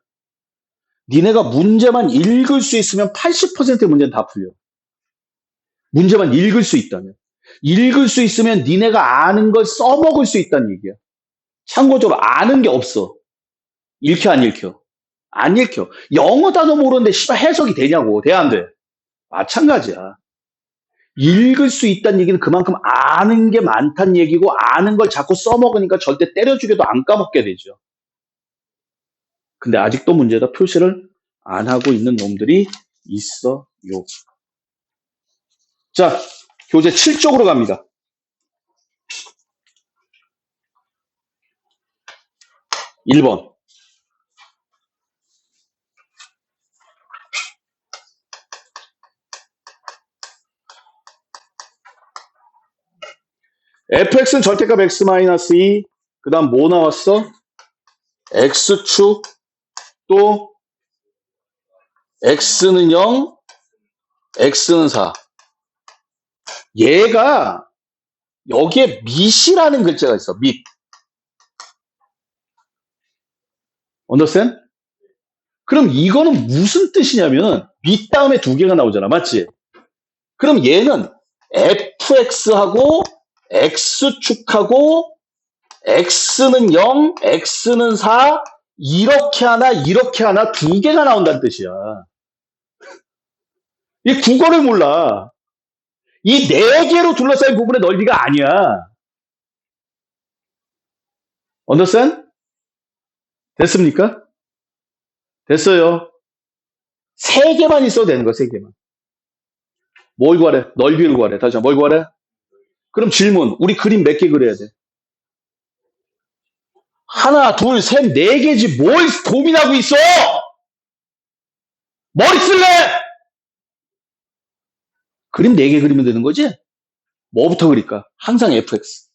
니네가 문제만 읽을 수 있으면 80%의 문제는 다 풀려. 문제만 읽을 수 있다면. 읽을 수 있으면 니네가 아는 걸 써먹을 수 있다는 얘기야. 참고적으로 아는 게 없어. 읽혀 안 읽혀? 안 읽혀. 영어 단어 모르는데 씨발 해석이 되냐고. 돼 안 돼? 마찬가지야. 읽을 수 있다는 얘기는 그만큼 아는 게 많다는 얘기고 아는 걸 자꾸 써먹으니까 절대 때려 죽여도 안 까먹게 되죠. 근데 아직도 문제다. 표시를 안 하고 있는 놈들이 있어요. 자, 교재 7쪽으로 갑니다. 1번. fx는 절대값 x-2, 그 다음 뭐 나왔어? x축, 또 x는 0, x는 4. 얘가 여기에 밑이라는 글자가 있어. 밑. understand? 그럼 이거는 무슨 뜻이냐면 밑 다음에 두 개가 나오잖아. 맞지? 그럼 얘는 fx하고 x축하고 x는 0, x는 4 이렇게 하나 두 개가 나온다는 뜻이야. 이 국어를 몰라. 이 네 개로 둘러싸인 부분의 넓이가 아니야. understand? 됐습니까? 됐어요. 세 개만 있어도 되는 거야, 세 개만. 뭘 구하래? 넓이를 구하래. 다시 한번 뭘 구하래? 그럼 질문. 우리 그림 몇 개 그려야 돼? 하나, 둘, 셋, 네 개지. 뭘 고민하고 있어? 머리 쓸래? 그림 네 개 그리면 되는 거지? 뭐부터 그릴까? 항상 fx.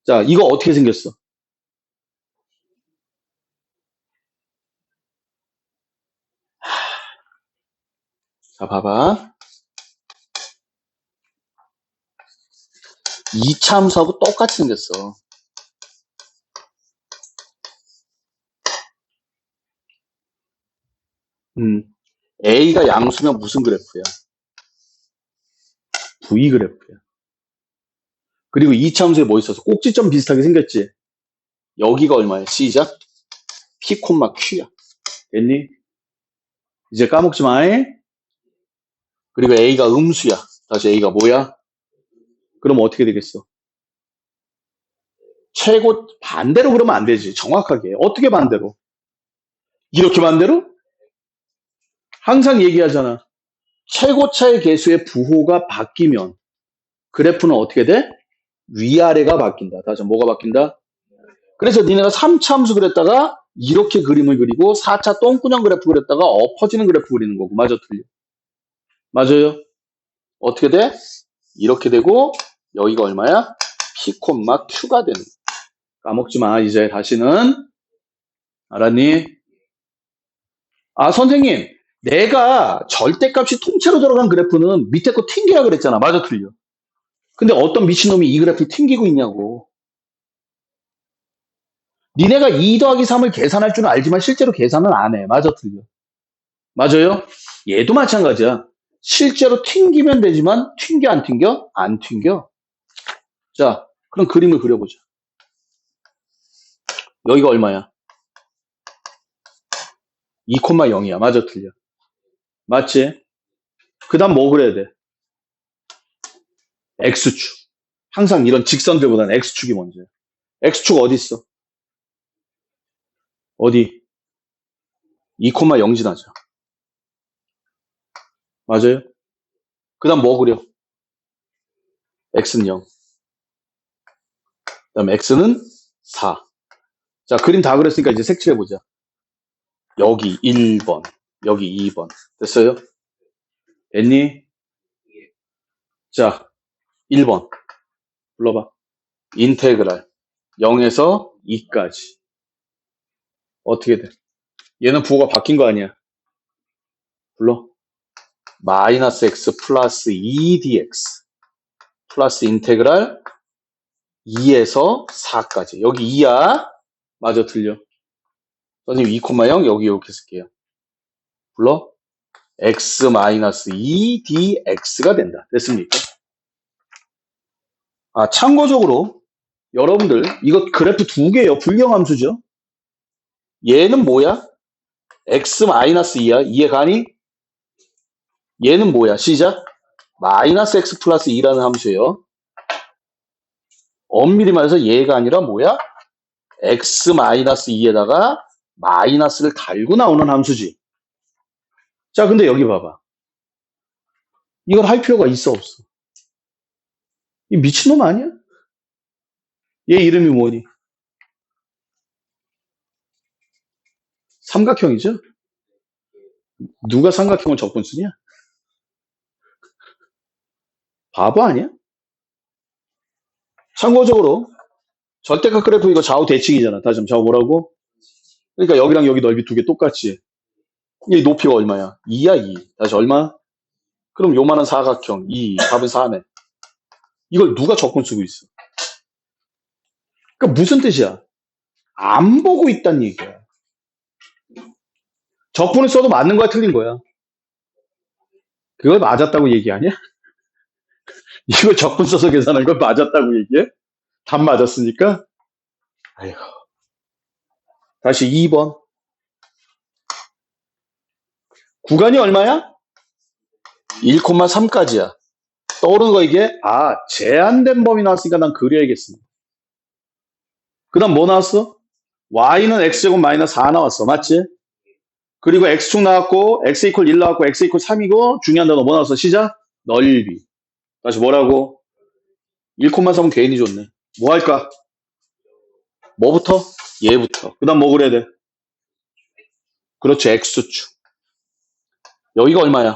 자, 이거 어떻게 생겼어? 자, 봐봐. 이차 함수하고 똑같이 생겼어. A가 양수면 무슨 그래프야? V 그래프야. 그리고 이차 함수에 뭐 있어서 꼭지점 비슷하게 생겼지? 여기가 얼마야? 시작. P, Q야. 됐니? 이제 까먹지 마. 그리고 A가 음수야. 다시 A가 뭐야? 그럼 어떻게 되겠어? 최고 반대로 그러면 안 되지. 정확하게. 어떻게 반대로? 이렇게 반대로? 항상 얘기하잖아. 최고차의 개수의 부호가 바뀌면 그래프는 어떻게 돼? 위아래가 바뀐다. 다시 뭐가 바뀐다? 그래서 니네가 3차 함수 그렸다가 이렇게 그림을 그리고 4차 똥꾸녕 그래프 그렸다가 엎어지는 그래프 그리는 거고. 맞아, 틀려? 맞아요? 어떻게 돼? 이렇게 되고 여기가 얼마야? P, Q가 되는 거야. 까먹지 마. 이제 다시는. 알았니? 아, 선생님. 내가 절대값이 통째로 들어간 그래프는 밑에 거 튕기라 그랬잖아. 맞아, 틀려? 근데 어떤 미친놈이 이 그래프를 튕기고 있냐고. 니네가 2 더하기 3을 계산할 줄은 알지만 실제로 계산은 안 해. 맞아, 틀려? 맞아요? 얘도 마찬가지야. 실제로 튕기면 되지만 튕겨 안 튕겨? 안 튕겨. 자, 그럼 그림을 그려보자. 여기가 얼마야? 2,0이야. 맞아, 틀려? 맞지? 그 다음 뭐 그려야 돼? X축. 항상 이런 직선들보다는 X축이 먼저야. X축 어디 있어? 어디? 2,0 지나죠. 맞아요? 그 다음 뭐 그려? X는 0. 그 다음 X는 4. 자, 그림 다 그렸으니까 이제 색칠해보자. 여기 1번, 여기 2번. 됐어요? 됐니? 자, 1번. 불러봐. 인테그랄. 0에서 2까지. 어떻게 돼? 얘는 부호가 바뀐 거 아니야? 불러. 마이너스 x 플러스 2dx 플러스 인테그랄 2에서 4까지. 여기 2야. 맞아, 틀려. 선생님 2,0 여기 이렇게 쓸게요. 불러. x 마이너스 2dx가 된다. 됐습니까? 아, 참고적으로 여러분들 이거 그래프 두 개예요. 불경함수죠. 얘는 뭐야? x 마이너스 2야. 이해 가니? 얘는 뭐야? 시작. 마이너스 x 플러스 2라는 함수예요. 엄밀히 말해서 얘가 아니라 뭐야? x 마이너스 2에다가 마이너스를 달고 나오는 함수지. 자, 근데 여기 봐봐. 이걸 할 필요가 있어, 없어? 이 미친놈 아니야? 얘 이름이 뭐니? 삼각형이죠? 누가 삼각형을 적분 쓰냐? 바보 아니야? 참고적으로 절대값 그래프 이거 좌우 대칭이잖아. 다시 한번 좌우 뭐라고? 그러니까 여기랑 여기 넓이 두 개 똑같지. 이 높이가 얼마야? 2야, 2. 다시 얼마? 그럼 요만한 사각형 2. 답은 4네. 이걸 누가 적분 쓰고 있어? 그러니까 무슨 뜻이야? 안 보고 있다는 얘기야. 적분을 써도 맞는 거야, 틀린 거야? 그걸 맞았다고 얘기하냐? 이거 적분 써서 계산한 걸 맞았다고 얘기해? 답 맞았으니까? 아이고. 다시 2번. 구간이 얼마야? 1,3까지야. 떠오르는 거 이게? 아, 제한된 범위 나왔으니까 난 그려야겠어. 그 다음 뭐 나왔어? y는 x제곱 마이너스 4 나왔어. 맞지? 그리고 x축 나왔고 x 이퀄 1 나왔고 x 이퀄 3이고 중요한 단어 뭐 나왔어? 시작? 넓이. 다시 뭐라고? 1,3은 괜히 줬네. 뭐 할까? 뭐부터? 얘부터. 그 다음 뭐 그려야 돼? 그렇죠. x축. 여기가 얼마야?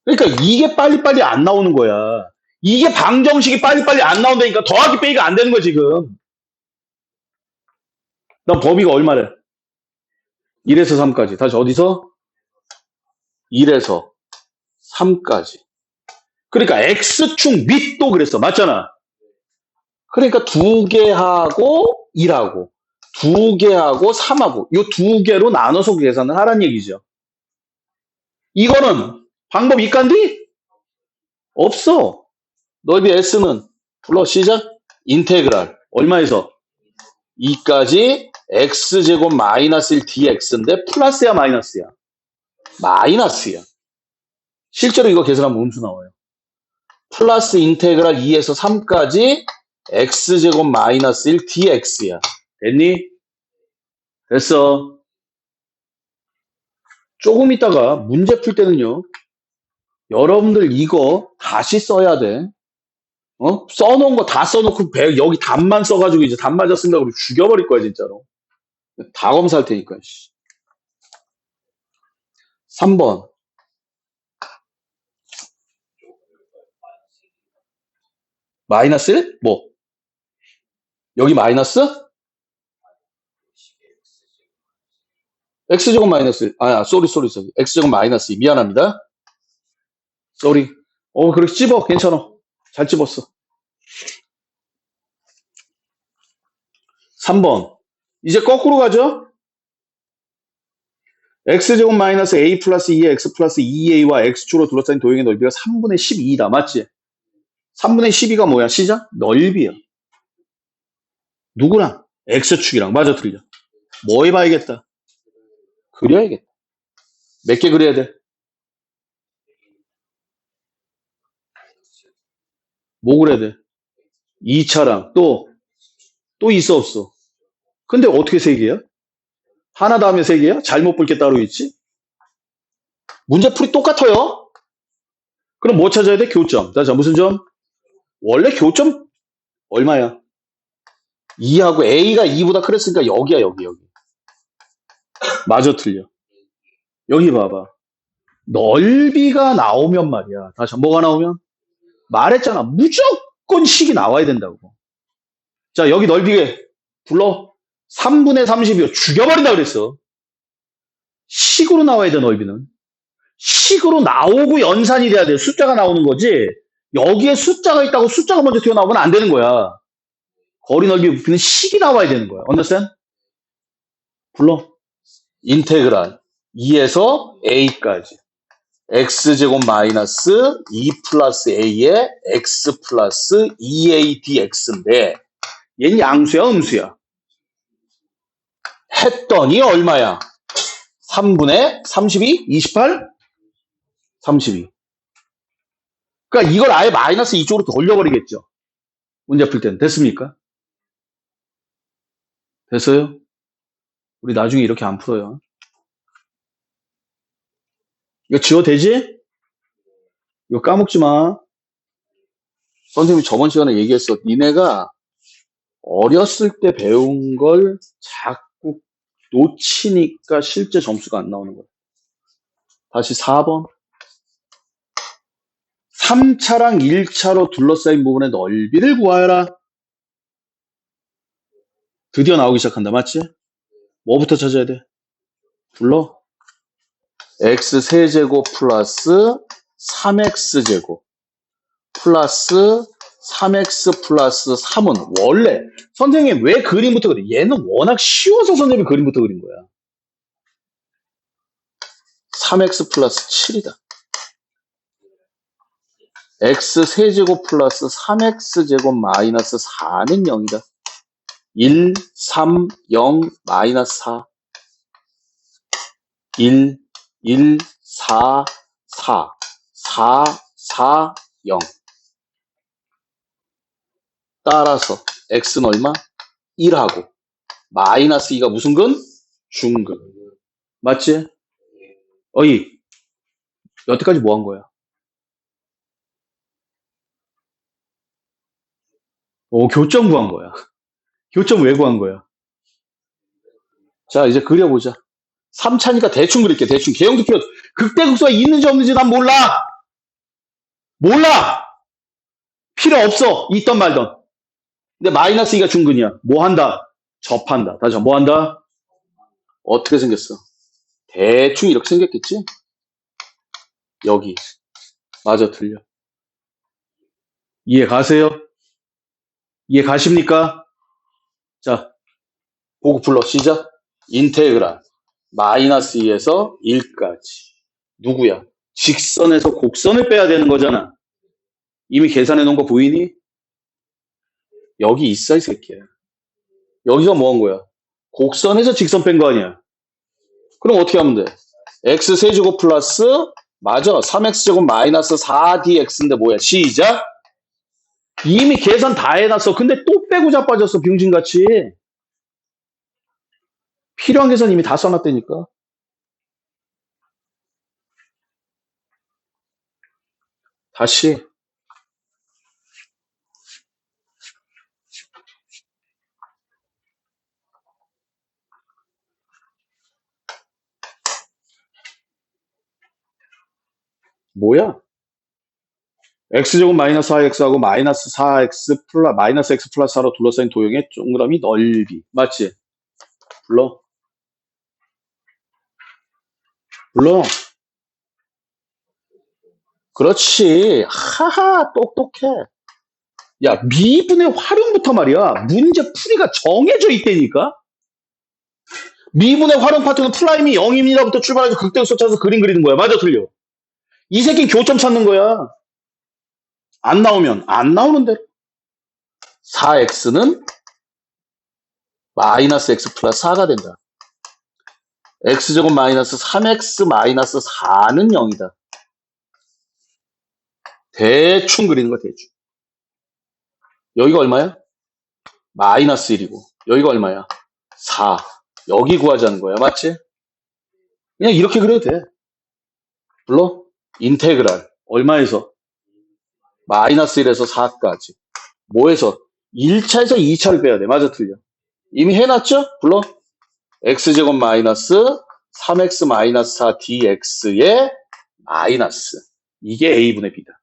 그러니까 이게 빨리빨리 안 나오는 거야. 이게 방정식이 빨리빨리 안 나온다니까 더하기 빼기가 안 되는 거야 지금. 난 범위가 얼마래? 1에서 3까지. 다시 어디서? 1에서 3까지. 그러니까 x축 밑도 그랬어. 맞잖아. 그러니까 2개하고 1하고 2개하고 3하고 이 2개로 나눠서 계산을 하란 얘기죠. 이거는 방법 이간디? 없어. 넓이 s는 불러 시작. 인테그랄 얼마에서? 2까지 x제곱 마이너스 1 dx인데 플러스야 마이너스야? 마이너스야. 실제로 이거 계산하면 음수 나와요. 플러스 인테그랄 2에서 3까지 x제곱 마이너스 1 dx야. 됐니? 됐어. 조금 있다가 문제 풀 때는요. 여러분들 이거 다시 써야 돼. 써놓은 거 다 써놓고 여기 답만 써가지고 이제 답 맞았습니다. 그리고 죽여버릴 거야 진짜로. 다 검사할 테니까. 3번. 마이너스 1? 뭐? 여기 마이너스? x제곱 마이너스 1. 쏘리. x제곱 마이너스 2. 미안합니다. 쏘리. 그렇게 찝어. 괜찮아. 잘 찝었어. 3번. 이제 거꾸로 가죠? x제곱 마이너스 a 플러스 2의 x 플러스 2a와 x축으로 둘러싸인 도형의 넓이가 3분의 12다. 맞지? 3분의 12가 뭐야? 시작? 넓이야. 누구랑? x축이랑. 맞아, 틀려. 뭐 해봐야겠다? 그려야겠다. 몇 개 그려야 돼? 뭐 그려야 돼? 2차랑 또 있어 없어? 근데 어떻게 3개야? 하나 다음에 3개야? 잘못 볼 게 따로 있지? 문제풀이 똑같아요. 그럼 뭐 찾아야 돼? 교점. 자, 무슨 점? 원래 교점 얼마야? 2하고 A가 2보다 크랬으니까 여기야, 여기. 마저 틀려. 여기 봐봐. 넓이가 나오면 말이야. 다시 뭐가 나오면? 말했잖아. 무조건 식이 나와야 된다고. 자, 여기 넓이 불러. 3분의 32요. 죽여버린다 그랬어. 식으로 나와야 돼, 넓이는. 식으로 나오고 연산이 돼야 돼. 숫자가 나오는 거지. 여기에 숫자가 있다고 숫자가 먼저 튀어나오면 안 되는 거야. 거리 넓이 부피는 식이 나와야 되는 거야. understand? 불러. 인테그랄 2에서 a까지. x제곱 마이너스 2 플러스 a에 x 플러스 2a dx인데 얘는 양수야, 음수야? 했더니 얼마야? 3분의 32? 28? 32. 그러니까 이걸 아예 마이너스 이쪽으로 돌려버리겠죠. 문제 풀 때는. 됐습니까? 됐어요? 우리 나중에 이렇게 안 풀어요. 이거 지워 되지? 이거 까먹지 마. 선생님이 저번 시간에 얘기했어. 니네가 어렸을 때 배운 걸 자꾸 놓치니까 실제 점수가 안 나오는 거야. 다시 4번. 3차랑 1차로 둘러싸인 부분의 넓이를 구하여라. 드디어 나오기 시작한다. 맞지? 뭐부터 찾아야 돼? 불러. x 세제곱 플러스 3x제곱 플러스 3x 플러스 3은 원래 선생님 왜 그림부터 그래? 얘는 워낙 쉬워서 선생님이 그림부터 그린 거야. 3x 플러스 7이다. x 세제곱 플러스 3x제곱 마이너스 4는 0이다. 1, 3, 0, 마이너스 4. 1, 1, 4, 4, 4, 4, 0. 따라서 x는 얼마? 1하고 마이너스 2가 무슨 근? 중근. 맞지? 어이, 여태까지 뭐 한 거야? 교점 구한 거야. 교점 왜 구한 거야? 자, 이제 그려보자. 3차니까 대충 그릴게. 대충. 개형도 필요. 극대극소가 있는지 없는지 난 몰라. 몰라. 필요 없어. 있던 말던. 근데 마이너스 2가 중근이야. 뭐 한다? 접한다. 다시 뭐 한다? 어떻게 생겼어? 대충 이렇게 생겼겠지? 여기. 맞아, 틀려. 이해 가세요? 이해 가십니까? 자, 보고 불러. 시작. 인테그랄. 마이너스 2에서 1까지. 누구야? 직선에서 곡선을 빼야 되는 거잖아. 이미 계산해 놓은 거 보이니? 여기 있어, 이 새끼야. 여기가 뭐 한 거야? 곡선에서 직선 뺀 거 아니야? 그럼 어떻게 하면 돼? x 세제곱 플러스, 맞아. 3x제곱 마이너스 4dx인데 뭐야? 시작. 이미 계산 다 해놨어. 근데 또 빼고 자빠졌어. 병신같이. 필요한 계산 이미 다 써놨다니까. 다시. 뭐야? x제곱 마이너스 4x하고 마이너스 4x 플러스 마이너스 x 플러스 4로 둘러싸인 도형의 동그라미 넓이. 맞지? 불러. 불러. 그렇지. 하하, 똑똑해. 야, 미분의 활용부터 말이야. 문제 풀이가 정해져 있다니까? 미분의 활용 파트는 플라임이 0입니다부터 출발해서 극대극소 찾아서 그림 그리는 거야. 맞아, 틀려? 이 새끼 교점 찾는 거야. 안 나오면 안 나오는 대로. 4x는 마이너스 x 플러스 4가 된다. x제곱 마이너스 3x 마이너스 4는 0이다. 대충 그리는 거야, 대충. 여기가 얼마야? 마이너스 1이고 여기가 얼마야? 4. 여기 구하자는 거야. 맞지? 그냥 이렇게 그려도 돼. 물론 인테그랄 얼마에서? 마이너스 1에서 4까지. 뭐에서? 1차에서 2차를 빼야 돼. 맞아, 틀려? 이미 해놨죠? 불러. x제곱 마이너스 3x 마이너스 4 dx의 마이너스. 이게 a분의 b다.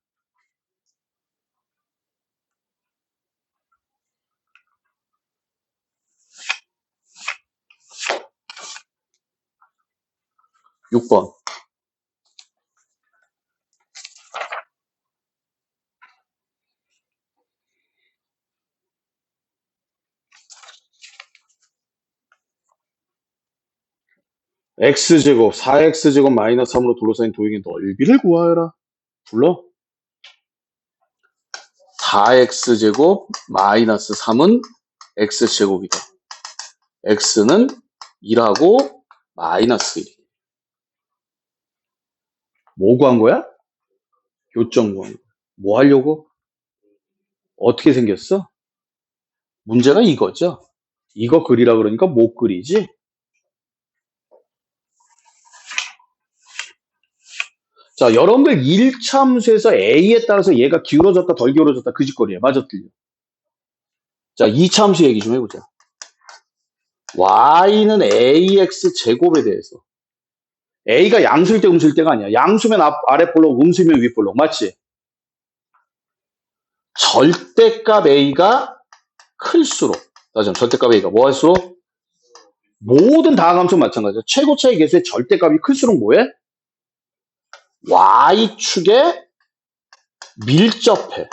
육 번. x제곱 4x제곱 마이너스 3으로 둘러싸인 도형의 넓이를 구하여라. 불러. 4x제곱 마이너스 3은 x제곱이다. x는 1하고 마이너스 1. 뭐 구한 거야? 교점 구한 거야. 뭐 하려고? 어떻게 생겼어? 문제가 이거죠. 이거 그리라 그러니까 못 그리지. 자, 여러분들 1차 함수에서 a에 따라서 얘가 기울어졌다 덜 기울어졌다 그 짓거리야. 맞아, 틀려? 자, 2차 함수 얘기 좀 해보자. y는 ax 제곱에 대해서. a가 양수일 때 음수일 때가 아니야. 양수면 아래 볼록, 음수면 위 볼록. 맞지? 절대값 a가 클수록. 다시 한번 절대값 a가 뭐 할수록? 모든 다항함수 마찬가지야. 최고차의 개수의 절대값이 클수록 뭐해? y축에 밀접해.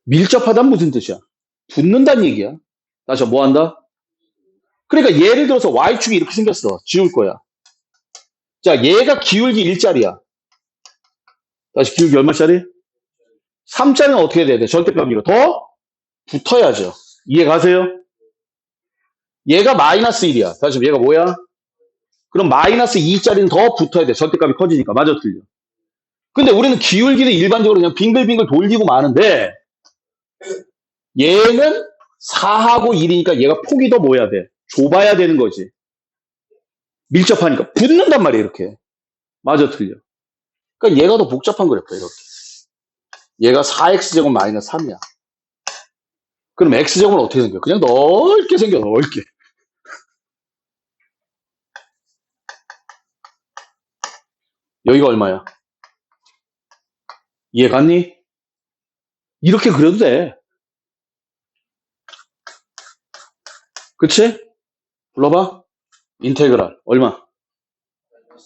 밀접하다는 무슨 뜻이야? 붙는다는 얘기야. 다시 뭐 한다? 그러니까 예를 들어서 y축이 이렇게 생겼어. 지울 거야. 자, 얘가 기울기 1짜리야. 다시 기울기 얼마짜리? 3짜리는 어떻게 돼야 돼? 절대값이니까 더 붙어야죠. 이해 가세요? 얘가 마이너스 1이야. 다시 얘가 뭐야? 그럼 마이너스 2짜리는 더 붙어야 돼. 절대값이 커지니까. 맞아, 틀려. 근데 우리는 기울기는 일반적으로 그냥 빙글빙글 돌리고 마는데 얘는 4하고 1이니까 얘가 폭이 더 뭐야 돼? 좁아야 되는 거지. 밀접하니까. 붙는단 말이야, 이렇게. 맞아, 틀려. 그러니까 얘가 더 복잡한 그래프, 이렇게. 얘가 4x제곱 마이너스 3이야. 그럼 x제곱은 어떻게 생겨? 그냥 넓게 생겨, 넓게. 여기가 얼마야? 이해 갔니? 이렇게 그려도 돼. 그치? 불러봐. 인테그랄. 얼마?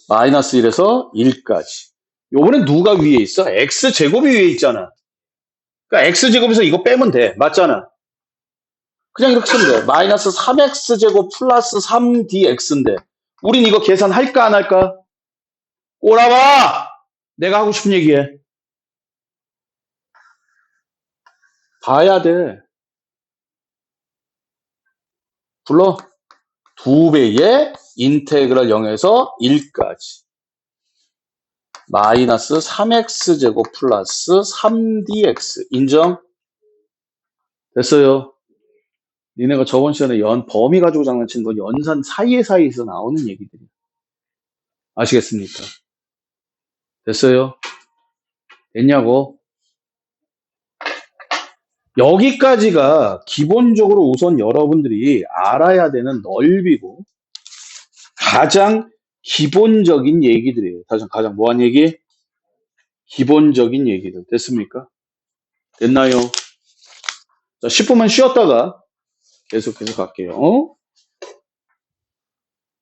마이너스 1에서 1까지. 요번엔 누가 위에 있어? x제곱이 위에 있잖아. 그러니까 x제곱에서 이거 빼면 돼. 맞잖아. 그냥 이렇게 쓰면 돼. 마이너스 3x제곱 플러스 3dx인데 우린 이거 계산할까 안 할까? 꼬라봐! 내가 하고 싶은 얘기해. 봐야 돼. 불러. 2배의 인테그랄 0에서 1까지. 마이너스 3x제곱 플러스 3dx. 인정? 됐어요. 니네가 저번 시간에 범위 가지고 장난친 건 연산 사이에서 나오는 얘기들이야. 아시겠습니까? 됐어요? 됐냐고? 여기까지가 기본적으로 우선 여러분들이 알아야 되는 넓이고 가장 기본적인 얘기들이에요. 가장 뭐한 얘기? 기본적인 얘기들. 됐습니까? 됐나요? 자, 10분만 쉬었다가 계속해서 갈게요.